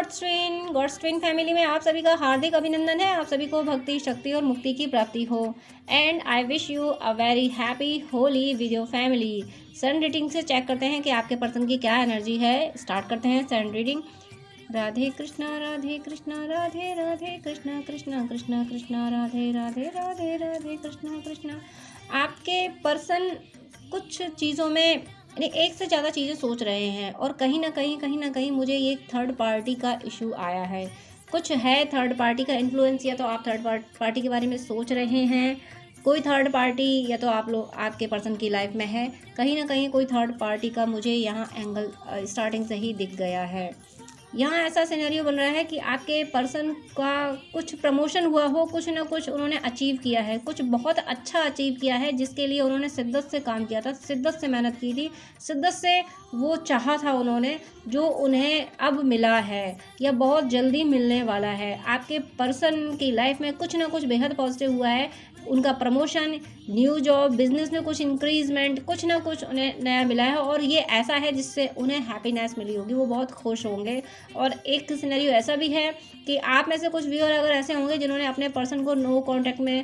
God's twin family में आप सभी का हार्दिक अभिनंदन है। आप सभी को भक्ति, शक्ति और मुक्ति की प्राप्ति हो। And I wish you a very happy Holi with your family. Sun reading से चेक करते हैं कि आपके पर्सन की क्या एनर्जी है। स्टार्ट करते हैं सन रीडिंग। राधे कृष्णा राधे कृष्णा राधे राधे कृष्णा कृष्णा कृष्णा कृष्णा राधे राधे राधे राधे कृष्णा कृष्णा। आपके पर्सन कुछ चीज़ों में यानी एक से ज़्यादा चीज़ें सोच रहे हैं और कहीं ना कहीं मुझे ये थर्ड पार्टी का इशू आया है। कुछ है थर्ड पार्टी का इन्फ्लुएंस, या तो आप थर्ड पार्टी के बारे में सोच रहे हैं। कोई थर्ड पार्टी या तो आप लोग आपके पर्सन की लाइफ में है। कहीं ना कहीं कोई थर्ड पार्टी का मुझे यहाँ एंगल स्टार्टिंग से ही दिख गया है। यहाँ ऐसा सिनेरियो बन रहा है कि आपके पर्सन का कुछ प्रमोशन हुआ हो, कुछ ना कुछ उन्होंने अचीव किया है, कुछ बहुत अच्छा अचीव किया है जिसके लिए उन्होंने शिद्दत से काम किया था, शिद्दत से मेहनत की थी, शिद्दत से वो चाहा था उन्होंने, जो उन्हें अब मिला है या बहुत जल्दी मिलने वाला है। आपके पर्सन की लाइफ में कुछ ना कुछ बेहद पॉजिटिव हुआ है। उनका प्रमोशन, न्यू जॉब, बिजनेस में कुछ इंक्रीजमेंट, कुछ ना कुछ उन्हें नया मिला है और ये ऐसा है जिससे उन्हें हैप्पीनेस मिली होगी, वो बहुत खुश होंगे। और एक सिनेरियो ऐसा भी है कि आप में से कुछ व्यूअर अगर ऐसे होंगे जिन्होंने अपने पर्सन को नो कांटेक्ट में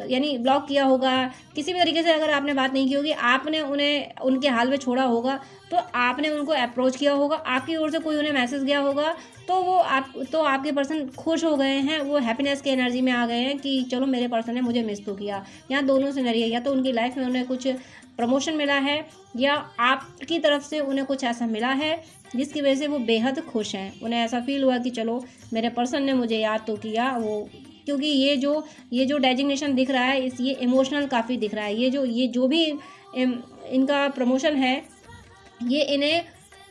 यानी ब्लॉक किया होगा, किसी भी तरीके से अगर आपने बात नहीं की होगी, आपने उन्हें उनके हाल में छोड़ा होगा, तो आपने उनको अप्रोच किया होगा, आपकी ओर से कोई उन्हें मैसेज गया होगा, तो आपके पर्सन खुश हो गए हैं, वो हैप्पीनेस की एनर्जी में आ गए हैं कि चलो मेरे पर्सन ने मुझे मिस तो किया। यहाँ दोनों सिनेरियो, या तो उनकी लाइफ में उन्हें कुछ प्रमोशन मिला है या आपकी तरफ से उन्हें कुछ ऐसा मिला है जिसकी वजह से वो बेहद खुश हैं। उन्हें ऐसा फील हुआ कि चलो मेरे पर्सन ने मुझे याद तो किया, वो क्योंकि ये जो डेजिग्नेशन दिख रहा है ये इमोशनल काफ़ी दिख रहा है। ये जो भी इनका प्रमोशन है, ये इन्हें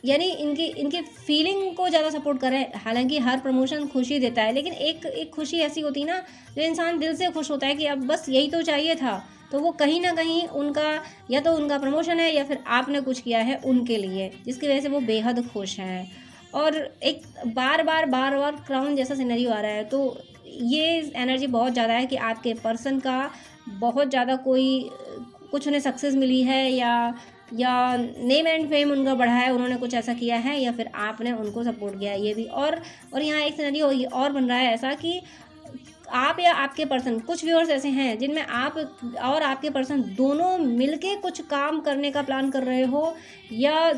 यानी इनकी फीलिंग को ज़्यादा सपोर्ट कर रहे हैं। हालांकि हर प्रमोशन खुशी देता है, लेकिन एक खुशी ऐसी होती है ना जो इंसान दिल से खुश होता है कि अब बस यही तो चाहिए था। तो वो कहीं ना कहीं उनका या तो उनका प्रमोशन है या फिर आपने कुछ किया है उनके लिए, जिसकी वजह से वो बेहद खुश हैं। और एक बार बार क्राउन जैसा सिनेरियो आ रहा है, तो ये एनर्जी बहुत ज़्यादा है कि आपके पर्सन का बहुत ज़्यादा कुछ उन्हें सक्सेस मिली है या नेम एंड फेम उनका बढ़ा है, उन्होंने कुछ ऐसा किया है या फिर आपने उनको सपोर्ट किया है, ये भी। और यहाँ एक सिनेरियो और बन रहा है ऐसा कि आप या आपके पर्सन, कुछ व्यूअर्स ऐसे हैं जिनमें आप और आपके पर्सन दोनों मिलके कुछ काम करने का प्लान कर रहे हो, या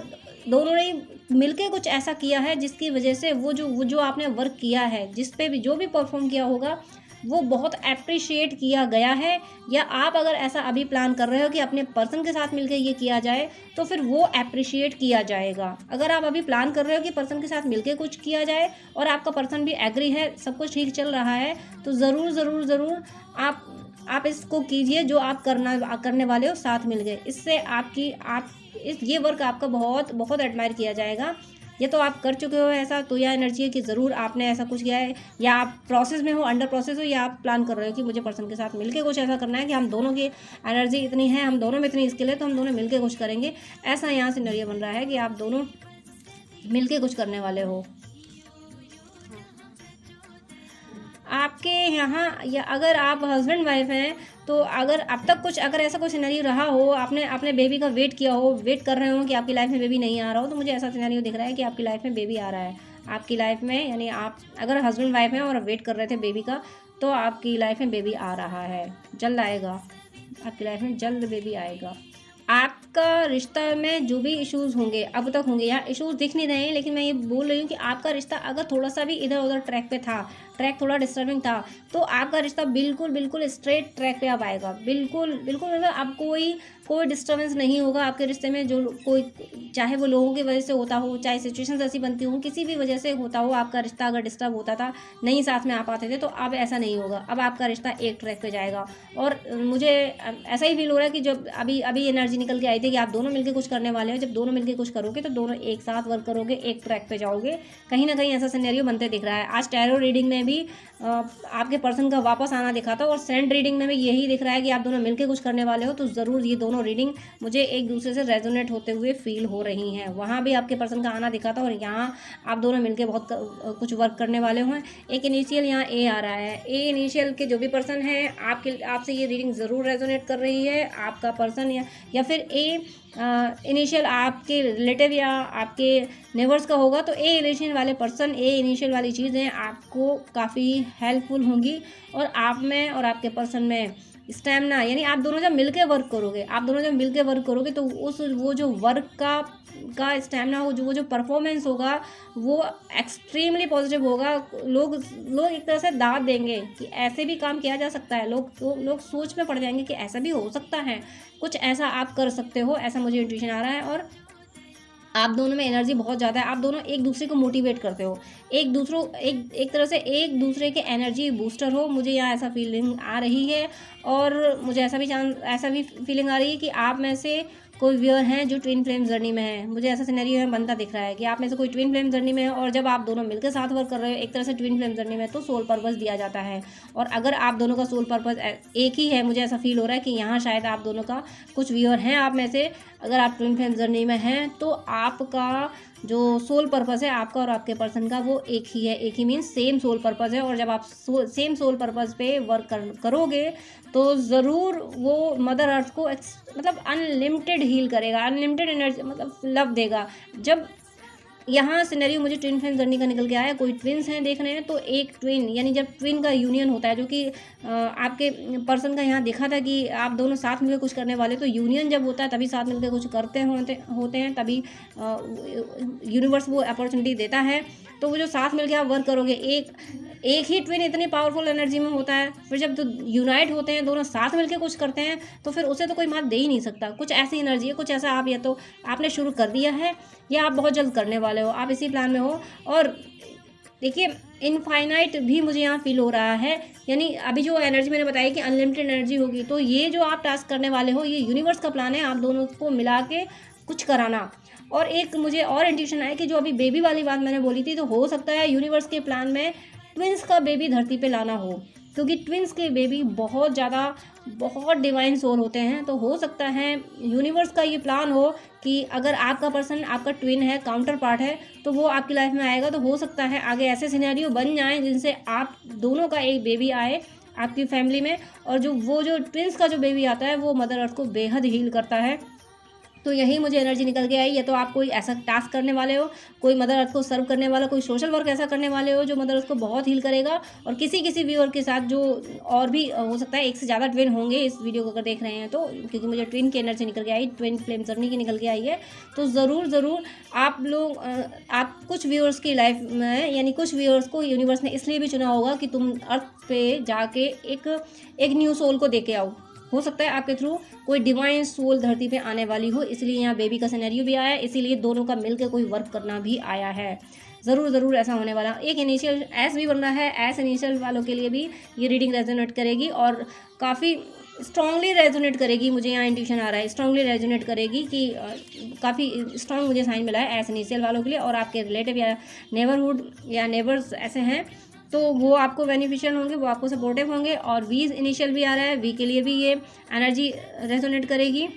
दोनों ने मिलके कुछ ऐसा किया है जिसकी वजह से वो जो आपने वर्क किया है, जिस पे भी जो भी परफॉर्म किया होगा, वो बहुत अप्रिशिएट किया गया है। या आप अगर ऐसा अभी प्लान कर रहे हो कि अपने पर्सन के साथ मिलकर ये किया जाए, तो फिर वो अप्रिशिएट किया जाएगा। अगर आप अभी प्लान कर रहे हो कि पर्सन के साथ मिलकर कुछ किया जाए और आपका पर्सन भी एग्री है, सब कुछ ठीक चल रहा है, तो ज़रूर आप इसको कीजिए जो आप करने वाले हो, साथ मिल गए। इससे ये वर्क आपका बहुत एडमायर किया जाएगा। ये तो आप कर चुके हो ऐसा, तो यह एनर्जी है कि ज़रूर आपने ऐसा कुछ किया है, या आप प्रोसेस में हो, अंडर प्रोसेस हो, या आप प्लान कर रहे हो कि मुझे पर्सन के साथ मिलके कुछ ऐसा करना है कि हम दोनों की एनर्जी इतनी है, हम दोनों में इतनी स्किल है, तो हम दोनों मिलके कुछ करेंगे। ऐसा यहाँ सिनेरियो बन रहा है कि आप दोनों मिलके कुछ करने वाले हो। आपके यहाँ, या अगर आप हस्बैंड वाइफ हैं, तो अगर अब तक अगर ऐसा कुछ सिनेरियो रहा हो, आपने अपने बेबी का वेट किया हो, वेट कर रहे हो कि आपकी लाइफ में बेबी नहीं आ रहा हो, तो मुझे ऐसा सिनेरियो दिख रहा है कि आपकी लाइफ में बेबी आ रहा है। आपकी लाइफ में यानी आप अगर हस्बैंड वाइफ हैं और वेट कर रहे थे बेबी का, तो आपकी लाइफ में बेबी आ रहा है, जल्द आएगा। आपकी लाइफ में जल्द बेबी आएगा। आपका रिश्ता में जो भी इश्यूज़ होंगे, अब तक होंगे, यहाँ इश्यूज़ दिख नहीं रहे हैं, लेकिन मैं ये बोल रही हूँ कि आपका रिश्ता अगर थोड़ा सा भी इधर उधर ट्रैक पे था, ट्रैक थोड़ा डिस्टर्बिंग था, तो आपका रिश्ता बिल्कुल स्ट्रेट ट्रैक पे अब आएगा। बिल्कुल मतलब अब कोई डिस्टर्बेंस नहीं होगा आपके रिश्ते में। जो कोई, चाहे वो लोगों की वजह से होता हो, चाहे सिचुएशंस ऐसी बनती हों, किसी भी वजह से होता हो, आपका रिश्ता अगर डिस्टर्ब होता था, नहीं साथ में आ पाते थे, तो अब ऐसा नहीं होगा। अब आपका रिश्ता एक ट्रैक पे जाएगा। और मुझे ऐसा ही फील हो रहा है कि जब अभी एनर्जी निकल के आई थी कि आप दोनों मिलकर कुछ करने वाले हो। जब दोनों मिलकर कुछ करोगे तो दोनों एक साथ वर्क करोगे, एक ट्रैक पे जाओगे। कहीं ना कहीं ऐसा सिनेरियो बनते दिख रहा है। आज टैरो रीडिंग में में भी आपके पर्सन का वापस आना दिखा था, और सेंड रीडिंग में भी यही दिख रहा है कि आप दोनों मिलकर कुछ करने वाले हो। तो ज़रूर ये दोनों रीडिंग मुझे एक दूसरे से रेजोनेट होते हुए फील हो रही हैं। वहाँ भी आपके पर्सन का आना दिखा था, और यहाँ आप दोनों मिलकर बहुत कुछ वर्क करने वाले हो। एक इनिशियल यहाँ ए आ रहा है। ए इनिशियल के जो भी पर्सन है आपसे ये रीडिंग ज़रूर रेजोनेट कर रही है। आपका पर्सन या फिर ए इनिशियल आपके रिलेटिव या आपके नेबर्स का होगा, तो ए इनिशियल वाले पर्सन, ए इनिशियल वाली चीज़ें आपको काफ़ी हेल्पफुल होंगी। और आप में और आपके पर्सन में स्टैमिना, यानी आप दोनों जब मिलके वर्क करोगे तो वो जो वर्क का स्टैमिना हो, वो जो परफॉर्मेंस होगा वो एक्सट्रीमली पॉजिटिव होगा। लोग एक तरह से दाद देंगे कि ऐसे भी काम किया जा सकता है। लोग सोच में पड़ जाएंगे कि ऐसा भी हो सकता है, कुछ ऐसा आप कर सकते हो, ऐसा मुझे इंट्यूशन आ रहा है। और आप दोनों में एनर्जी बहुत ज़्यादा है। आप दोनों एक दूसरे को मोटिवेट करते हो, एक तरह से एक दूसरे के एनर्जी बूस्टर हो। मुझे यहाँ ऐसा फीलिंग आ रही है, और मुझे ऐसा भी फीलिंग आ रही है कि आप में से कोई व्यूअर हैं जो ट्विन फ्लेम जर्नी में है। मुझे ऐसा सिनेरियो है बनता दिख रहा है कि आप में से कोई ट्विन फ्लेम जर्नी में है, और जब आप दोनों मिलकर साथ वर्क कर रहे हो एक तरह से ट्विन फ्लेम जर्नी में, तो सोल पर्पस दिया जाता है। और अगर आप दोनों का सोल पर्पस एक ही है, मुझे ऐसा फील हो रहा है कि यहाँ शायद आप दोनों का कुछ व्यूअर हैं आप में से, अगर आप ट्विन फ्लेम जर्नी में हैं, तो आपका जो सोल पर्पस है आपका और आपके पर्सन का वो एक ही है। एक ही मीन्स सेम सोल पर्पस है। और जब आप सेम सोल पर्पस पे वर्क करोगे तो ज़रूर वो मदर अर्थ को मतलब अनलिमिटेड हील करेगा, अनलिमिटेड एनर्जी मतलब लव देगा। जब यहाँ सिनेरियो मुझे ट्विन फ्लेम जर्नी का निकल के आया, कोई ट्विन्स हैं देख रहे हैं, तो एक ट्विन यानी जब ट्विन का यूनियन होता है, जो कि आपके पर्सन का यहाँ देखा था कि आप दोनों साथ मिलकर कुछ करने वाले, तो यूनियन जब होता है तभी साथ मिलकर कुछ करते होते हैं, तभी यूनिवर्स वो अपॉर्चुनिटी देता है। तो वो जो साथ मिलकर आप वर्क करोगे, एक ही ट्विन इतनी पावरफुल एनर्जी में होता है, फिर जब यूनाइट होते हैं दोनों साथ मिलकर कुछ करते हैं, तो फिर उसे तो कोई मात दे ही नहीं सकता। कुछ ऐसी एनर्जी है, कुछ ऐसा आप या तो आपने शुरू कर दिया है या आप बहुत जल्द करने वाले हो, आप इसी प्लान में हो। और देखिए इनफाइनाइट भी मुझे यहाँ फील हो रहा है, यानी अभी जो एनर्जी मैंने बताई कि अनलिमिटेड एनर्जी होगी, तो ये जो आप टास्क करने वाले हो ये यूनिवर्स का प्लान है, आप दोनों को मिला के कुछ कराना। और एक मुझे और इंट्यूशन आया कि जो अभी बेबी वाली बात मैंने बोली थी, तो हो सकता है यूनिवर्स के प्लान में ट्विंस का बेबी धरती पे लाना हो, क्योंकि ट्विंस के बेबी बहुत डिवाइन सोल होते हैं। तो हो सकता है यूनिवर्स का ये प्लान हो कि अगर आपका पर्सन आपका ट्विन है, काउंटर पार्ट है, तो वो आपकी लाइफ में आएगा। तो हो सकता है आगे ऐसे सिनेरियो बन जाएं जिनसे आप दोनों का एक बेबी आए आपकी फैमिली में, और जो ट्विंस का जो बेबी आता है वो मदर अर्थ को बेहद हील करता है। तो यही मुझे एनर्जी निकल के आई। या तो आप कोई ऐसा टास्क करने वाले हो, कोई मदर अर्थ को सर्व करने वाला, कोई सोशल वर्क ऐसा करने वाले हो जो मदर अर्थ को बहुत हील करेगा। और किसी व्यूअर के साथ जो और भी हो सकता है, एक से ज़्यादा ट्विन होंगे इस वीडियो को अगर देख रहे हैं तो, क्योंकि मुझे ट्विन की एनर्जी निकल के आई, ट्विन फ्लेम जर्नी की निकल के आई है। तो ज़रूर आप लोग आप कुछ व्यूअर्स की लाइफ में, यानी कुछ व्यूअर्स को यूनिवर्स ने इसलिए भी चुना होगा कि तुम अर्थ पे जाके एक न्यू सोल को दे के आओ। हो सकता है आपके थ्रू कोई डिवाइन सोल धरती पे आने वाली हो, इसलिए यहाँ बेबी का सिनेरियो भी आया है, इसीलिए दोनों का मिलकर कोई वर्क करना भी आया है। ज़रूर ऐसा होने वाला। एक इनिशियल एस भी बन रहा है, एस इनिशियल वालों के लिए भी ये रीडिंग रेजोनेट करेगी, और काफ़ी स्ट्रांगली रेजोनेट करेगी। मुझे यहाँ इंट्यूशन आ रहा है स्ट्रांगली रेजोनेट करेगी, कि काफ़ी स्ट्रांग मुझे साइन मिला है एस इनिशियल वालों के लिए। और आपके रिलेटिव या नेबरहुड या नेबर्स ऐसे हैं तो वो आपको बेनिफिशियल होंगे, वो आपको सपोर्टिव होंगे। और वी इनिशियल भी आ रहा है, वी के लिए भी ये एनर्जी रेजोनेट करेगी।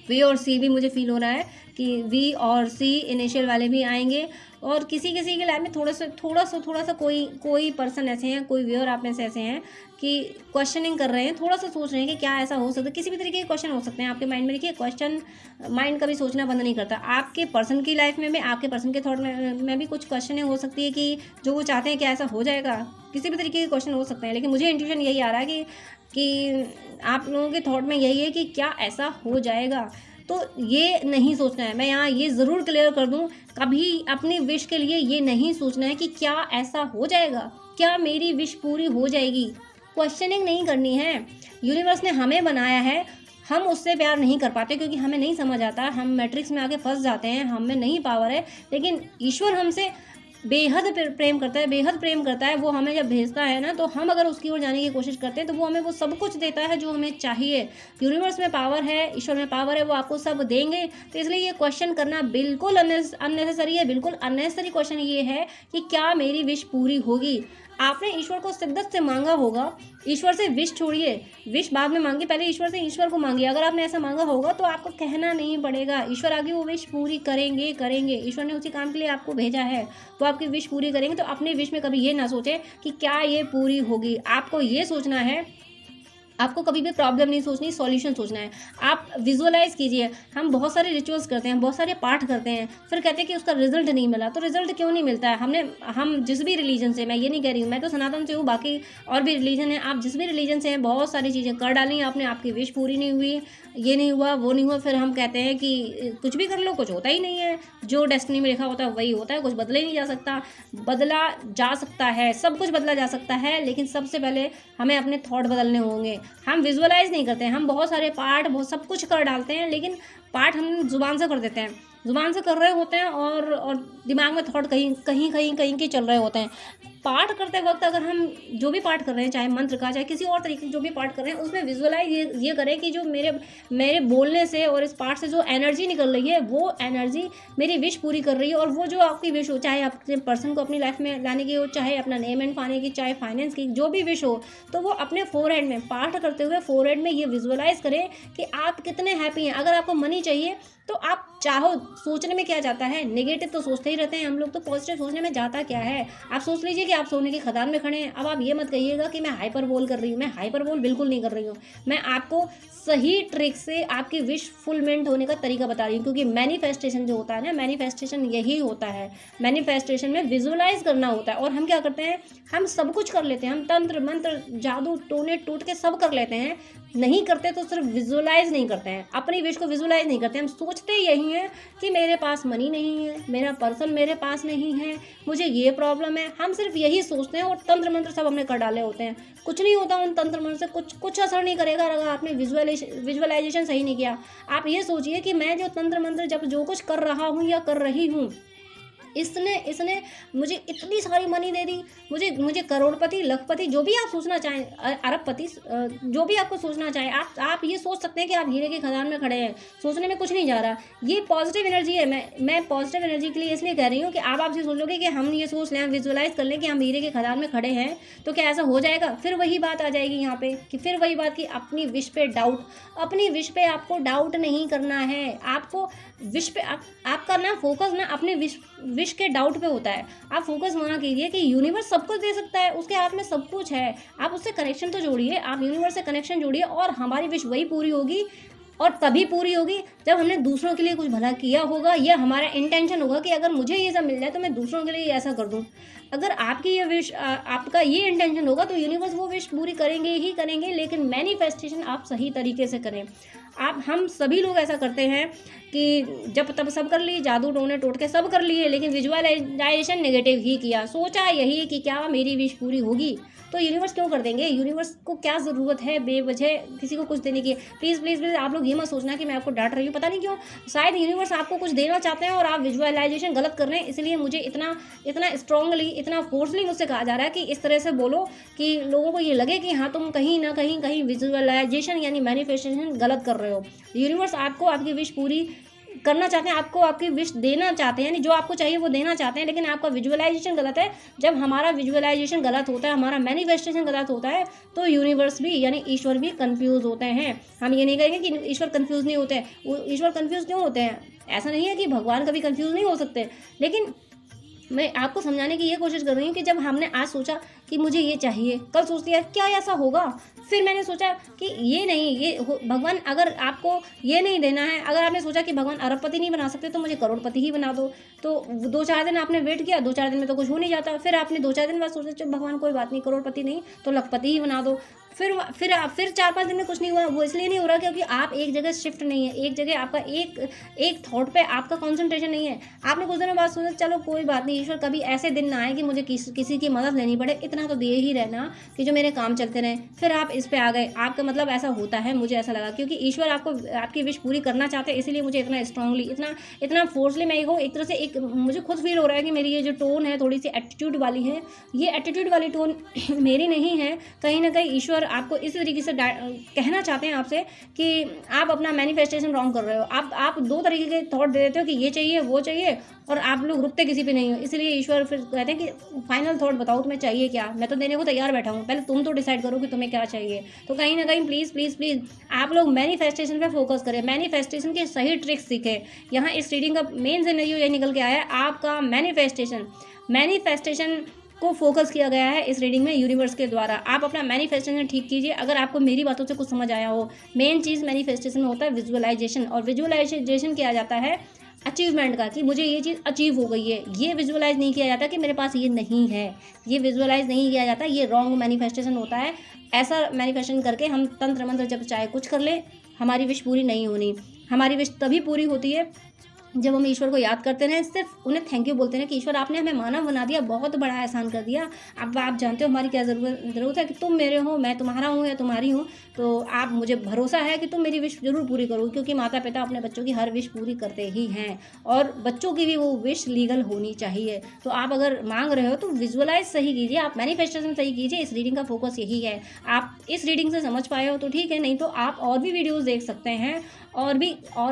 वी और सी भी मुझे फील हो रहा है कि वी और सी इनिशियल वाले भी आएंगे। और किसी की लाइफ में थोड़ा सा कोई पर्सन ऐसे हैं, कोई व्यूअर आप में से ऐसे हैं कि क्वेश्चनिंग कर रहे हैं, थोड़ा सा सोच रहे हैं कि क्या ऐसा हो सकता है। किसी भी तरीके के क्वेश्चन हो सकते हैं आपके माइंड में। देखिए क्वेश्चन माइंड कभी सोचना बंद नहीं करता। आपके पर्सन की लाइफ में भी, आपके पर्सन के थॉट में भी कुछ क्वेश्चन हो सकती है कि जो वो चाहते हैं कि ऐसा हो जाएगा। किसी भी तरीके के क्वेश्चन हो सकते हैं, लेकिन मुझे इंट्यूशन यही आ रहा है कि आप लोगों के थॉट में यही है कि क्या ऐसा हो जाएगा। तो ये नहीं सोचना है, मैं यहाँ ये ज़रूर क्लियर कर दूँ, कभी अपनी विश के लिए ये नहीं सोचना है कि क्या ऐसा हो जाएगा, क्या मेरी विश पूरी हो जाएगी। क्वेश्चनिंग नहीं करनी है। यूनिवर्स ने हमें बनाया है, हम उससे प्यार नहीं कर पाते क्योंकि हमें नहीं समझ आता, हम मैट्रिक्स में आके फंस जाते हैं, हम में नहीं पावर है। लेकिन ईश्वर हमसे बेहद प्रेम करता है। वो हमें जब भेजता है ना, तो हम अगर उसकी ओर जाने की कोशिश करते हैं तो वो हमें वो सब कुछ देता है जो हमें चाहिए। यूनिवर्स में पावर है, ईश्वर में पावर है, वो आपको सब देंगे। तो इसलिए ये क्वेश्चन करना बिल्कुल अननेसेसरी है। बिल्कुल अननेसेसरी क्वेश्चन ये है कि क्या मेरी विश पूरी होगी। आपने ईश्वर को शिद्दत से मांगा होगा। ईश्वर से विश छोड़िए, विश बाद में मांगी, पहले ईश्वर से ईश्वर को मांगिए। अगर आपने ऐसा मांगा होगा तो आपको कहना नहीं पड़ेगा, ईश्वर आगे वो विश पूरी करेंगे करेंगे। ईश्वर ने उसी काम के लिए आपको भेजा है, वो आपकी विश पूरी करेंगे। तो अपने विश में कभी ये ना सोचें कि क्या ये पूरी होगी। आपको ये सोचना है, आपको कभी भी प्रॉब्लम नहीं सोचनी, सॉल्यूशन सोचना है। आप विजुअलाइज कीजिए। हम बहुत सारे रिचुअल्स करते हैं, बहुत सारे पाठ करते हैं, फिर कहते हैं कि उसका रिजल्ट नहीं मिला। तो रिजल्ट क्यों नहीं मिलता है? हम जिस भी रिलीजन से, मैं ये नहीं कह रही हूँ, मैं तो सनातन से हूँ, बाकी और भी रिलीजन है, आप जिस भी रिलीजन से हैं, बहुत सारी चीज़ें कर डाली आपने, आपकी विश पूरी नहीं हुई, ये नहीं हुआ, वो नहीं हुआ, फिर हम कहते हैं कि कुछ भी कर लो कुछ होता ही नहीं है। जो डेस्टिनी में लिखा होता है वही होता है, कुछ बदला ही नहीं जा सकता। बदला जा सकता है, सब कुछ बदला जा सकता है, लेकिन सबसे पहले हमें अपने थॉट बदलने होंगे। हम विजुअलाइज नहीं करते हैं, हम बहुत सारे पाठ बहुत सब कुछ कर डालते हैं, लेकिन पाठ हम जुबान से कर देते हैं, जुबान से कर रहे होते हैं और दिमाग में थॉट कहीं कहीं कहीं कहीं के चल रहे होते हैं। पाठ करते वक्त अगर हम जो भी पाठ कर रहे हैं, चाहे मंत्र का चाहे किसी और तरीके जो भी पाठ कर रहे हैं, उसमें विजुअलाइज ये करें कि जो मेरे बोलने से और इस पाठ से जो एनर्जी निकल रही है, वो एनर्जी मेरी विश पूरी कर रही है। और वो जो आपकी विश हो, चाहे अपने पर्सन को अपनी लाइफ में लाने की हो, चाहे अपना नेम एंड पाने की, चाहे फाइनेंस की, जो भी विश हो, तो वो अपने फोरहेड में पाठ करते हुए फोरहेड में ये विजुअलाइज करें कि आप कितने हैप्पी हैं। अगर आपको मनी चाहिए तो आप चाहो, सोचने में क्या जाता है, नेगेटिव तो सोचते ही रहते हैं हम लोग, तो पॉजिटिव सोचने में जाता क्या है। आप सोच लीजिए कि आप सोने की खदान में खड़े हैं। अब आप ये मत कहिएगा कि मैं हाइपर बोल कर रही हूँ, मैं हाइपर बोल बिल्कुल नहीं कर रही हूँ। मैं आपको सही ट्रिक से आपकी विश फुलमेंट होने का तरीका बता रही हूँ, क्योंकि मैनिफेस्टेशन जो होता है ना, मैनिफेस्टेशन यही होता है। मैनिफेस्टेशन में विजुअलाइज करना होता है। और हम क्या करते हैं, हम सब कुछ कर लेते हैं, हम तंत्र मंत्र जादू टोने टूट के सब कर लेते हैं। नहीं करते तो सिर्फ विजुअलाइज नहीं करते हैं, अपनी विश को विजुअलाइज नहीं करते। हम सोचते यही हैं कि मेरे पास मनी नहीं है, मेरा पर्सन मेरे पास नहीं है, मुझे ये प्रॉब्लम है। हम सिर्फ यही सोचते हैं और तंत्र मंत्र सब हमने कर डाले होते हैं। कुछ नहीं होता उन तंत्र मंत्र से, कुछ असर नहीं करेगा अगर आपने विजुअलाइजेशन सही नहीं किया। आप ये सोचिए कि मैं जो तंत्र मंत्र जब जो कुछ कर रहा हूँ या कर रही हूँ, इसने मुझे इतनी सारी मनी दे दी, मुझे करोड़पति लखपति जो भी आप सोचना चाहें, अरबपति जो भी आपको सोचना चाहें, आप ये सोच सकते हैं कि आप हीरे की खदान में खड़े हैं। सोचने में कुछ नहीं जा रहा, ये पॉजिटिव एनर्जी है। मैं पॉजिटिव एनर्जी के लिए इसलिए कह रही हूँ कि आप ये सोचोगे कि हम ये सोच लें, विजुअलाइज कर लें कि हम हीरे की खदान में खड़े हैं, तो क्या ऐसा हो जाएगा? फिर वही बात आ जाएगी यहाँ पे कि फिर वही बात कि अपनी विश पे डाउट, अपनी विश पे आपको डाउट नहीं करना है। आपको विश पे आपका ना फोकस ना अपने विश के डाउट पे होता है। आप फोकस वहाँ कीजिए कि यूनिवर्स सब कुछ दे सकता है, उसके हाथ में सब कुछ है। आप उससे कनेक्शन तो जोड़िए, आप यूनिवर्स से कनेक्शन जोड़िए, और हमारी विश वही पूरी होगी। और तभी पूरी होगी जब हमने दूसरों के लिए कुछ भला किया होगा, या हमारा इंटेंशन होगा कि अगर मुझे ये सब मिल जाए तो मैं दूसरों के लिए ऐसा कर दूं। अगर आपकी ये विश, आपका ये इंटेंशन होगा, तो यूनिवर्स वो विश पूरी करेंगे ही करेंगे। लेकिन मैनिफेस्टेशन आप सही तरीके से करें। हम सभी लोग ऐसा करते हैं कि जब तब सब कर लिए, जादू टोने टोट के सब कर लिए, लेकिन विजुअलाइजेशन नेगेटिव ही किया। सोचा यही कि क्या मेरी विश पूरी होगी, तो यूनिवर्स क्यों कर देंगे? यूनिवर्स को क्या ज़रूरत है बेवजह किसी को कुछ देने की? प्लीज़ प्लीज़ प्लीज़ आप लोग ये मत सोचना कि मैं आपको डांट रही हूँ, पता नहीं क्यों। शायद यूनिवर्स आपको कुछ देना चाहते हैं और आप विजुअलाइजेशन गलत कर रहे हैं, इसलिए मुझे इतना स्ट्रांगली, इतना फोर्सली मुझसे कहा जा रहा है कि इस तरह से बोलो कि लोगों को ये लगे कि हाँ तुम कहीं ना कहीं विजुअलाइजेशन यानी मैनिफेस्टेशन गलत कर रहे हो। यूनिवर्स आपको आपकी विश पूरी करना चाहते हैं, आपको आपकी विश देना चाहते हैं, यानी जो आपको चाहिए वो देना चाहते हैं, लेकिन आपका विजुअलाइजेशन गलत है। जब हमारा विजुअलाइजेशन गलत होता है, हमारा मैनिफेस्टेशन गलत होता है, तो यूनिवर्स भी यानी ईश्वर भी कंफ्यूज होते हैं। हम ये नहीं कहेंगे कि ईश्वर कंफ्यूज नहीं होते हैं। ईश्वर कंफ्यूज क्यों होते हैं? ऐसा नहीं है कि भगवान कभी कंफ्यूज नहीं हो सकते, लेकिन मैं आपको समझाने की ये कोशिश कर रही हूँ कि जब हमने आज सोचा कि मुझे ये चाहिए, कल सोच लिया क्या ऐसा होगा, फिर मैंने सोचा कि ये नहीं, भगवान अगर आपको ये नहीं देना है, अगर आपने सोचा कि भगवान अरबपति नहीं बना सकते तो मुझे करोड़पति ही बना दो, तो 2-4 दिन आपने वेट किया, 2-4 दिन में तो कुछ हो नहीं जाता। फिर आपने 2-4 दिन बाद सोचा चलो भगवान कोई बात नहीं, करोड़पति नहीं तो लखपति ही बना दो। फिर 4-5 दिन में कुछ नहीं हुआ। वो इसलिए नहीं हो रहा क्योंकि आप एक जगह शिफ्ट नहीं है, एक जगह आपका एक थॉट पे आपका कंसंट्रेशन नहीं है। आपने कुछ दिनों बाद सोचा चलो कोई बात नहीं, ईश्वर कभी ऐसे दिन ना आए कि मुझे किसी की मदद लेनी पड़े, इतना तो दिए ही रहना कि जो मेरे काम चलते रहें। फिर आप इस पे आ गए, आपका मतलब ऐसा होता है, मुझे ऐसा लगा, क्योंकि ईश्वर आपको आपकी विश पूरी करना चाहते हैं, इसीलिए मुझे इतना स्ट्रांगली, इतना फोर्सली मैं कहूँ, एक तरह से एक मुझे खुद फील हो रहा है कि मेरी ये जो टोन है थोड़ी सी एटीट्यूड वाली है, ये एटीट्यूड वाली टोन मेरी नहीं है। कहीं ना कहीं ईश्वर आपको इस तरीके से कहना चाहते हैं आपसे कि आप अपना मैनिफेस्टेशन रॉन्ग कर रहे हो। आप दो तरीके के थॉट दे देते हो कि ये चाहिए वो चाहिए, और आप लोग रुकते किसी पे नहीं हो। इसलिए ईश्वर फिर कहते हैं कि फाइनल थॉट बताओ तुम्हें चाहिए क्या, मैं तो देने को तैयार बैठा हूँ, पहले तुम तो डिसाइड करो कि तुम्हें क्या चाहिए। तो कहीं ना कहीं प्लीज़ प्लीज़ प्लीज़ आप लोग मैनिफेस्टेशन पे फोकस करें, मैनिफेस्टेशन के सही ट्रिक्स सीखें। यहाँ इस रीडिंग का मेन सिनेरियो ये निकल के आया है, आपका मैनिफेस्टेशन को फोकस किया गया है इस रीडिंग में यूनिवर्स के द्वारा। आप अपना मैनिफेस्टेशन ठीक कीजिए। अगर आपको मेरी बातों से कुछ समझ आया हो, मेन चीज़ मैनिफेस्टेशन में होता है विजुअलाइजेशन, और विजुअलाइजेशन किया जाता है अचीवमेंट का, कि मुझे ये चीज़ अचीव हो गई है। ये विजुअलाइज नहीं किया जाता कि मेरे पास ये नहीं है, ये विजुअलाइज नहीं किया जाता, ये रॉन्ग मैनिफेस्टेशन होता है। ऐसा मैनिफेस्टेशन करके हम तंत्र मंत्र जब चाहे कुछ कर ले, हमारी विश पूरी नहीं होनी। हमारी विश तभी पूरी होती है जब हम ईश्वर को याद करते रहें, सिर्फ उन्हें थैंक यू बोलते हैं कि ईश्वर आपने हमें मानव बना दिया, बहुत बड़ा एहसान कर दिया। अब आप जानते हो हमारी क्या ज़रूरत है, कि तुम मेरे हो, मैं तुम्हारा हूँ या तुम्हारी हूँ, तो आप मुझे भरोसा है कि तुम मेरी विश जरूर पूरी करोगे, क्योंकि माता पिता अपने बच्चों की हर विश पूरी करते ही हैं, और बच्चों की भी वो विश लीगल होनी चाहिए। तो आप अगर मांग रहे हो तो विजुअलाइज सही कीजिए, आप मैनिफेस्टेशन सही कीजिए। इस रीडिंग का फोकस यही है। आप इस रीडिंग से समझ पाए हो तो ठीक है, नहीं तो आप और भी वीडियोज़ देख सकते हैं, और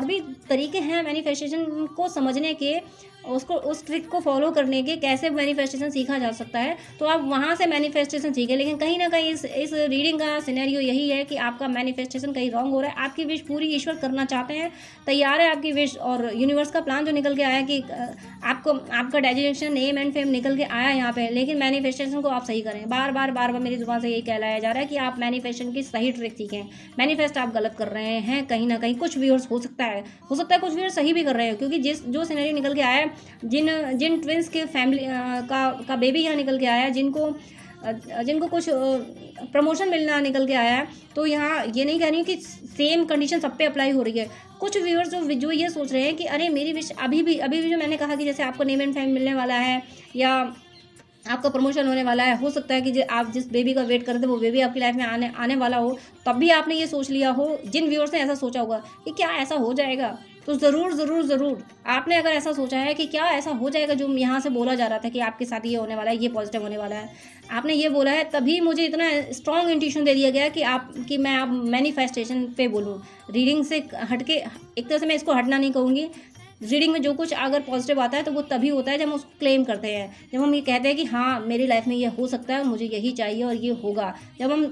भी तरीके हैं मैनिफेस्टेशन को समझने के, उसको उस ट्रिक को फॉलो करने के, कैसे मैनिफेस्टेशन सीखा जा सकता है। तो आप वहाँ से मैनिफेस्टेशन सीखें। लेकिन कहीं ना कहीं इस रीडिंग का सिनेरियो यही है कि आपका मैनिफेस्टेशन कहीं रॉन्ग हो रहा है। आपकी विश पूरी ईश्वर करना चाहते हैं, तैयार है आपकी विश, और यूनिवर्स का प्लान जो निकल के आया कि आपका डायजेशन नेम एंड फेम निकल के आया यहाँ पे। लेकिन मैनिफेस्टेशन को आप सही करें। बार बार मेरी जुबान से यही कहलाया जा रहा है कि आप मैनिफेस्टेशन की सही ट्रिक सीखें। मैनिफेस्ट आप गलत कर रहे हैं कहीं ना कहीं। कुछ व्यूअर्स हो सकता है कुछ व्यूअर्स सही भी कर रहे हो, क्योंकि जो सिनेरियो निकल के आया है, जिन ट्विंस के फैमिली का बेबी यहाँ निकल के आया है, जिनको कुछ प्रमोशन मिलना निकल के आया है, तो यहाँ ये नहीं कह रही हूँ कि सेम कंडीशन सब पे अप्लाई हो रही है। कुछ व्यूअर्स जो ये सोच रहे हैं कि अरे मेरी विश अभी भी जो मैंने कहा कि जैसे आपको नेम एंड फेम मिलने वाला है या आपका प्रमोशन होने वाला है, हो सकता है कि आप जिस बेबी का वेट करते हो वो बेबी आपकी लाइफ में आने वाला हो, तब भी आपने ये सोच लिया हो। जिन व्यूअर्स ने ऐसा सोचा होगा कि क्या ऐसा हो जाएगा, तो ज़रूर आपने अगर ऐसा सोचा है कि क्या ऐसा हो जाएगा जो यहाँ से बोला जा रहा था कि आपके साथ ये होने वाला है, ये पॉजिटिव होने वाला है, आपने ये बोला है, तभी मुझे इतना स्ट्रॉन्ग इंट्यूशन दे दिया गया कि मैं अब मैनिफेस्टेशन पे बोलूँ। रीडिंग से हटके, एक तरह से मैं इसको हटना नहीं कहूँगी। रीडिंग में जो कुछ अगर पॉजिटिव आता है तो वो तभी होता है जब हम उसको क्लेम करते हैं, जब हम ये कहते हैं कि हाँ मेरी लाइफ में ये हो सकता है, मुझे यही चाहिए और ये होगा। जब हम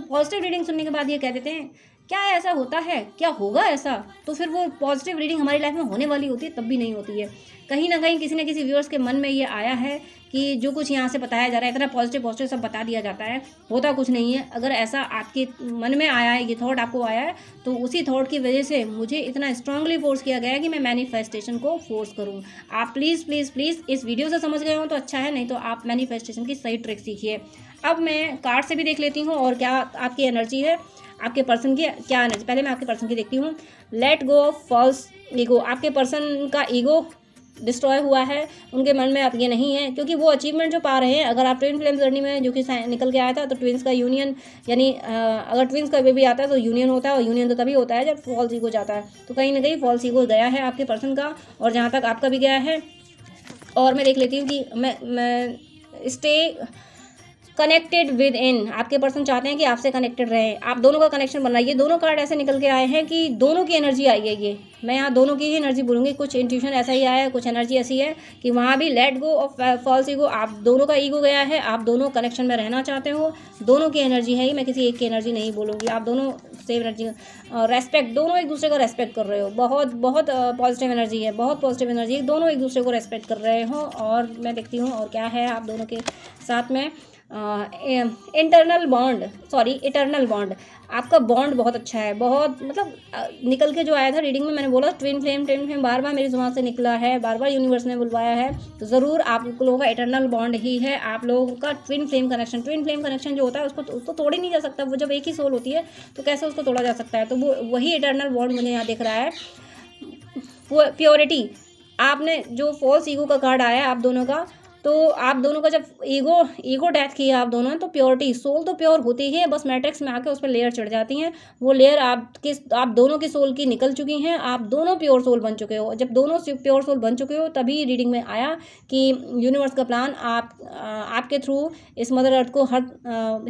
पॉजिटिव रीडिंग सुनने के बाद ये कह देते हैं क्या ऐसा होता है, क्या होगा ऐसा, तो फिर वो पॉजिटिव रीडिंग हमारी लाइफ में होने वाली होती है, तब भी नहीं होती है। कहीं ना कहीं किसी न किसी व्यूअर्स के मन में ये आया है कि जो कुछ यहाँ से बताया जा रहा है, इतना पॉजिटिव सब बता दिया जाता है, होता कुछ नहीं है। अगर ऐसा आपके मन में आया है, ये थॉट आपको आया है, तो उसी थॉट की वजह से मुझे इतना स्ट्रांगली फोर्स किया गया है कि मैं मैनिफेस्टेशन को फोर्स करूँ। आप प्लीज़ इस वीडियो से समझ गए हो तो अच्छा है, नहीं तो आप मैनिफेस्टेशन की सही ट्रिक सीखिए। अब मैं कार्ड से भी देख लेती हूँ और क्या आपकी एनर्जी है, आपके पर्सन की क्या एनर्जी। पहले मैं आपके पर्सन की देखती हूँ। Let go of false ego. आपके पर्सन का ईगो डिस्ट्रॉय हुआ है, उनके मन में अब ये नहीं है, क्योंकि वो अचीवमेंट जो पा रहे हैं। अगर आप ट्विन फ्लेम जर्नी में जो कि निकल के आया था, तो ट्विंस का यूनियन, यानी अगर ट्विंस का बेबी आता है तो यूनियन होता है, और यूनियन तो तभी होता है जब फॉल्स ईगो जाता है। तो कहीं ना कहीं फॉल्स ईगो गया है आपके पर्सन का, और जहाँ तक आपका भी गया है। और मैं देख लेती हूँ कि मैं स्टे कनेक्टेड विद इन। आपके पर्सन चाहते हैं कि आपसे कनेक्टेड रहें, आप दोनों का कनेक्शन बन रहा है। ये दोनों कार्ड ऐसे निकल के आए हैं कि दोनों की एनर्जी आई है। ये मैं यहाँ दोनों की ही एनर्जी बोलूँगी। कुछ इंट्यूशन ऐसा ही आया है, कुछ एनर्जी ऐसी है कि वहाँ भी let go of false ego. आप दोनों का ईगो गया है, आप दोनों कनेक्शन में रहना चाहते हो, दोनों की एनर्जी है। मैं किसी एक की एनर्जी नहीं बोलूँगी, आप दोनों सेम एनर्जी, रेस्पेक्ट, दोनों एक दूसरे का रेस्पेक्ट कर रहे हो। बहुत पॉजिटिव एनर्जी है, बहुत पॉजिटिव एनर्जी, दोनों एक दूसरे को रेस्पेक्ट कर रहे हो। और मैं देखती हूँ और क्या है आप दोनों के साथ में। Eternal bond. आपका बॉन्ड बहुत अच्छा है, बहुत मतलब निकल के जो आया था रीडिंग में, मैंने बोला ट्विन फ्लेम बार मेरी जुबान से निकला है, बार यूनिवर्स ने बुलवाया है। तो ज़रूर आप लोगों का इटर्नल बॉन्ड ही है, आप लोगों का ट्विन फ्लेम कनेक्शन जो होता है उसको तोड़ ही नहीं जा सकता। वो जब एक ही सोल होती है तो कैसे उसको तोड़ा जा सकता है। तो वो वही इटर्नल बॉन्ड मुझे यहाँ दिख रहा है। प्योरिटी, आपने जो फॉल्स ईगो का कार्ड आया है आप दोनों का, तो तो आप दोनों का जब ईगो डेथ किया आप दोनों ने, तो प्योरिटी, सोल तो प्योर होती है, बस मैट्रिक्स में आके उस पर लेयर चढ़ जाती हैं। वो लेयर आप दोनों की सोल की निकल चुकी हैं, आप दोनों प्योर सोल बन चुके हो। जब दोनों प्योर सोल बन चुके हो तभी रीडिंग में आया कि यूनिवर्स का प्लान आपके थ्रू इस मदर अर्थ को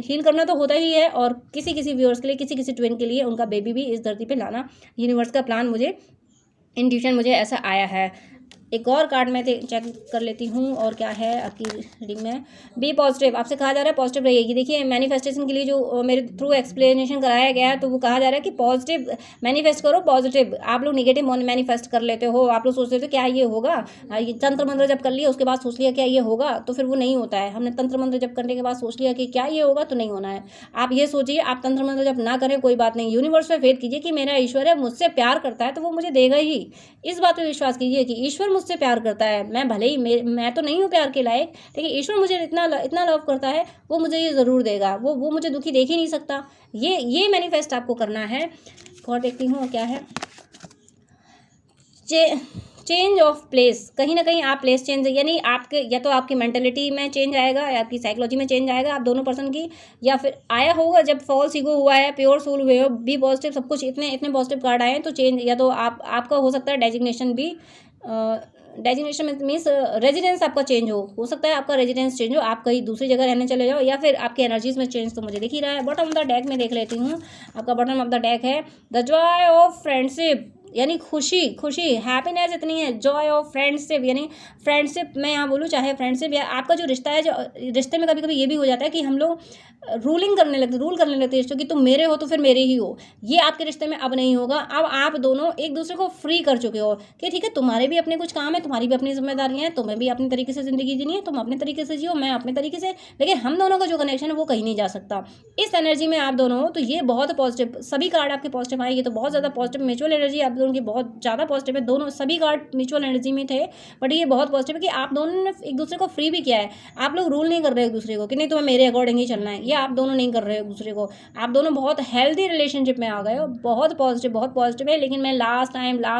हील करना तो होता ही है, और किसी किसी व्यूअर्स के लिए, किसी किसी ट्विन के लिए उनका बेबी भी इस धरती पे लाना यूनिवर्स का प्लान, मुझे इंट्यूशन मुझे ऐसा आया है। एक और कार्ड मैं चेक कर लेती हूँ और क्या है आपकी रीडिंग में। बी पॉजिटिव, आपसे कहा जा रहा है पॉजिटिव रहिएगी। देखिए मैनिफेस्टेशन के लिए जो मेरे थ्रू एक्सप्लेनेशन कराया गया है, तो वो कहा जा रहा है कि पॉजिटिव मैनिफेस्ट करो, पॉजिटिव। आप लोग निगेटिव मैनिफेस्ट कर लेते हो, आप लोग सोचते थे क्या ये होगा, ये तंत्र मंत्र जब कर लिया उसके बाद सोच लिया क्या ये होगा, तो फिर वो नहीं होता है। हमने तंत्र मंत्र जब करने के बाद सोच लिया कि क्या ये होगा, तो नहीं होना है। आप ये सोचिए, आप तंत्र मंत्र जब ना करें कोई बात नहीं, यूनिवर्स पे फेथ कीजिए कि मेरा ईश्वर है, मुझसे प्यार करता है तो वो मुझे देगा ही। इस बात पर विश्वास कीजिए कि ईश्वर मुझसे प्यार करता है। मैं भले ही मैं तो नहीं हूँ प्यार के लायक, लेकिन ईश्वर मुझे इतना लव करता है, वो मुझे ये ज़रूर देगा। वो मुझे दुखी देख ही नहीं सकता। ये मैनिफेस्ट आपको करना है। और देखती हूँ क्या है। चेंज ऑफ प्लेस, कहीं ना कहीं आप प्लेस चेंज, यानी आपके या तो आपकी मेंटलिटी में चेंज आएगा या आपकी साइकोलॉजी में चेंज आएगा, आप दोनों पर्सन की, या फिर आया होगा जब फॉल्स ईगो हुआ है, प्योर सोल हुए हो, बी पॉजिटिव, सब कुछ इतने पॉजिटिव कार्ड आए हैं, तो चेंज या तो आपका हो सकता है डेजिग्नेशन भी, डेजिग्नेशन मीन्स रेजिडेंस आपका चेंज हो सकता है, आपका रेजिडेंस चेंज हो, आप कहीं दूसरी जगह रहने चले जाओ, या फिर आपकी एनर्जीज में चेंज तो मुझे दिख ही रहा है। बॉटम ऑफ द डेक में देख लेती हूँ। आपका बॉटम ऑफ द डेक है द जॉय ऑफ फ्रेंडशिप, यानी खुशी, हैप्पीनेस इतनी है। जॉय ऑफ फ्रेंडशिप, यानी फ्रेंडशिप मैं यहाँ बोलूँ, चाहे फ्रेंडशिप या आपका जो रिश्ता है, जो रिश्ते में कभी कभी ये भी हो जाता है कि हम लोग रूल करने लगते हैं रिश्तों की, तुम मेरे हो तो फिर मेरे ही हो। ये आपके रिश्ते में अब नहीं होगा। अब आप दोनों एक दूसरे को फ्री कर चुके हो कि ठीक है, तुम्हारे भी अपने कुछ काम है, तुम्हारी भी अपनी जिम्मेदारियां हैं, तुम्हें भी अपने तरीके से जिंदगी जीनी है, तुम अपने तरीके से जियो, मैं अपने तरीके से, लेकिन हम दोनों का जो कनेक्शन है वो कहीं नहीं जा सकता। इस एनर्जी में आप दोनों हो, तो ये बहुत पॉजिटिव, सभी कार्ड आपके पॉजिटिव आए, ये तो बहुत ज़्यादा पॉजिटिव म्यूचुअल एनर्जी आप दोनों की बहुत ज़्यादा पॉजिटिव है। दोनों सभी कार्ड म्यूचुअल एनर्जी में थे, बट ये बहुत पॉजिटिव है कि आप दोनों ने एक दूसरे को फ्री भी किया है। आप लोग रूल नहीं कर रहे एक दूसरे को कि नहीं तुम्हें मेरे अकॉर्डिंग ही चलना है, ये आप दोनों नहीं कर रहे हो एक दूसरे को। आप दोनों बहुत हेल्दी रिलेशनशिप में आ गए हो, बहुत पॉजिटिव है। लेकिन मैं लास्ट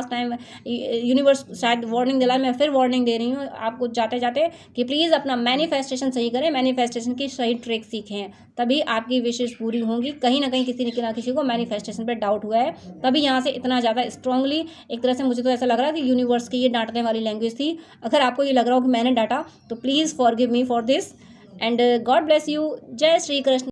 टाइम यूनिवर्स शायद वार्निंग दिला, मैं फिर वार्निंग दे रही हूँ आपको जाते जाते कि प्लीज़ अपना मैनिफेस्टेशन सही करें, मैनिफेस्टेशन की सही ट्रिक सीखें, तभी आपकी विशेष पूरी होंगी। कहीं ना कहीं किसी को मैनिफेस्टेशन पे डाउट हुआ है, तभी यहाँ से इतना ज़्यादा स्ट्रांगली, एक तरह से मुझे तो ऐसा लग रहा है कि यूनिवर्स की ये डांटने वाली लैंग्वेज थी। अगर आपको ये लग रहा हो कि मैंने डांटा, तो please forgive me for this and God bless you. जय श्री कृष्ण।